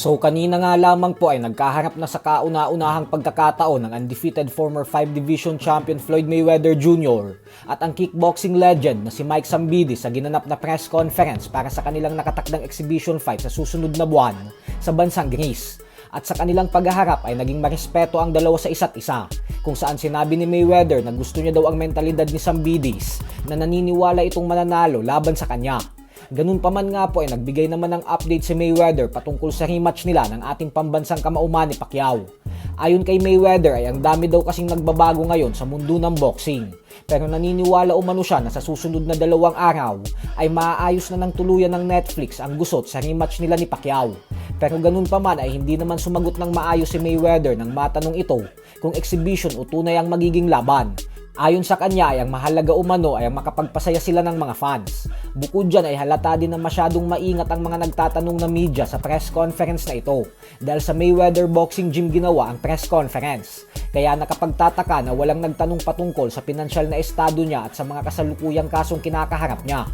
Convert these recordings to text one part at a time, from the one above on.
So kanina nga lamang po ay nagkaharap na sa kauna-unahang pagkakataon ng undefeated former 5 Division Champion Floyd Mayweather Jr. at ang kickboxing legend na si Mike Zambidis sa ginanap na press conference para sa kanilang nakatakdang exhibition fight sa susunod na buwan sa bansang Greece. At sa kanilang paghaharap ay naging marespeto ang dalawa sa isa't isa, kung saan sinabi ni Mayweather na gusto niya daw ang mentalidad ni Zambidis na naniniwala itong mananalo laban sa kanya. Ganun pa man nga po ay nagbigay naman ng update si Mayweather patungkol sa rematch nila ng ating pambansang kamauman ni Pacquiao. Ayon kay Mayweather ay ang dami daw kasing nagbabago ngayon sa mundo ng boxing. Pero naniniwala umano siya na sa susunod na 2 araw ay maaayos na ng tuluyan ng Netflix ang gusot sa rematch nila ni Pacquiao. Pero ganun pa man ay hindi naman sumagot ng maayos si Mayweather nang matanong ito kung exhibition o tunay ang magiging laban. Ayon sa kanya ay ang mahalaga umano ay ang makapagpasaya sila ng mga fans. Bukod dyan ay halata din na masyadong maingat ang mga nagtatanong na media sa press conference na ito dahil sa Mayweather Boxing Gym ginawa ang press conference. Kaya nakapagtataka na walang nagtanong patungkol sa pinansyal na estado niya at sa mga kasalukuyang kasong kinakaharap niya.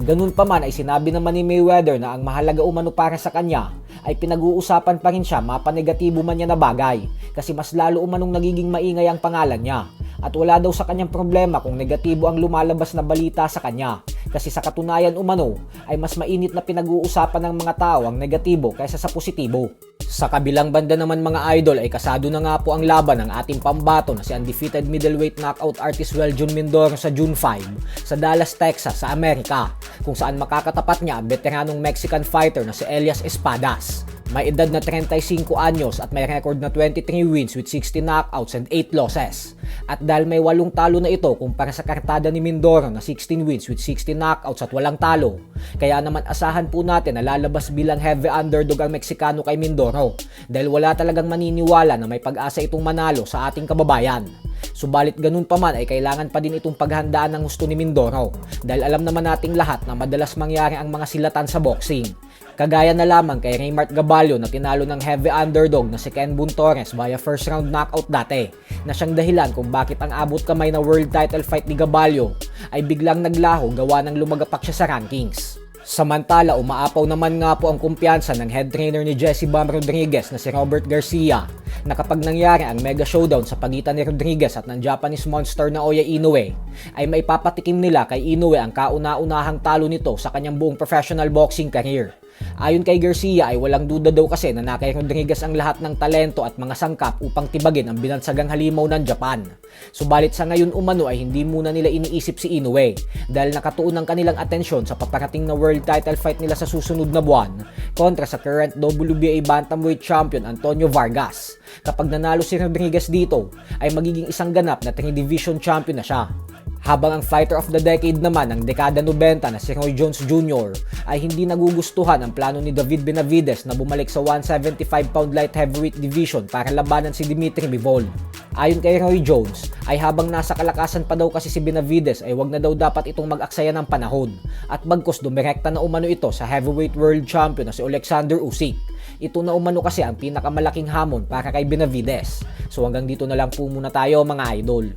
Ganun pa man ay sinabi naman ni Mayweather na ang mahalaga umano para sa kanya ay pinag-uusapan pa rin siya mapanegatibo man niya na bagay kasi mas lalo umanong nagiging maingay ang pangalan niya. At wala daw sa kanyang problema kung negatibo ang lumalabas na balita sa kanya kasi sa katunayan umano ay mas mainit na pinag-uusapan ng mga tao ang negatibo kaysa sa positibo. Sa kabilang banda naman mga idol ay kasado na nga po ang laban ng ating pambato na si undefeated middleweight knockout artist Weljon Mindoro sa June 5 sa Dallas, Texas sa Amerika kung saan makakatapat niya ang veteranong Mexican fighter na si Elias Espadas. May edad na 35 anyos at may record na 23 wins with 60 knockouts and 8 losses. At dahil may 8 talo na ito kumpara sa kartada ni Mindoro na 16 wins with 60 knockouts at walang talo, kaya naman asahan po natin na lalabas bilang heavy underdog ang Meksikano kay Mindoro dahil wala talagang maniniwala na may pag-asa itong manalo sa ating kababayan. Subalit ganun pa man ay kailangan pa din itong paghandaan ng gusto ni Mindoro dahil alam naman nating lahat na madalas mangyari ang mga silatan sa boxing. Kagaya na lamang kay Raymart Gaballo na tinalo ng heavy underdog na si Ken Buntorres via first round knockout dati na siyang dahilan kung bakit ang abot kamay na world title fight ni Gaballo ay biglang naglaho gawa ng lumagapak siya sa rankings. Samantala umaapaw naman nga po ang kumpiyansa ng head trainer ni Jesse Bam Rodriguez na si Robert Garcia na kapag nangyari ang mega showdown sa pagitan ni Rodriguez at ng Japanese monster na Oya Inoue ay maipapatikim nila kay Inoue ang kauna-unahang talo nito sa kanyang buong professional boxing career. Ayon kay Garcia ay walang duda daw kasi na kay Rodriguez ang lahat ng talento at mga sangkap upang tibagin ang binansagang halimaw ng Japan. Subalit sa ngayon umano ay hindi muna nila iniisip si Inoue dahil nakatuon ang kanilang atensyon sa paparating na world title fight nila sa susunod na buwan kontra sa current WBA bantamweight champion Antonio Vargas. Kapag nanalo si Rodriguez dito ay magiging isang ganap na 3 division champion na siya. Habang ang fighter of the decade naman ng dekada 90 na si Roy Jones Jr. ay hindi nagugustuhan ang plano ni David Benavidez na bumalik sa 175-pound light heavyweight division para labanan si Dimitri Bivol. Ayon kay Roy Jones ay habang nasa kalakasan pa daw kasi si Benavidez ay wag na daw dapat itong mag-aksaya ng panahon at bagkus dumirekta na umano ito sa heavyweight world champion na si Alexander Usyk. Ito na umano kasi ang pinakamalaking hamon para kay Benavidez. So hanggang dito na lang po muna tayo mga idol.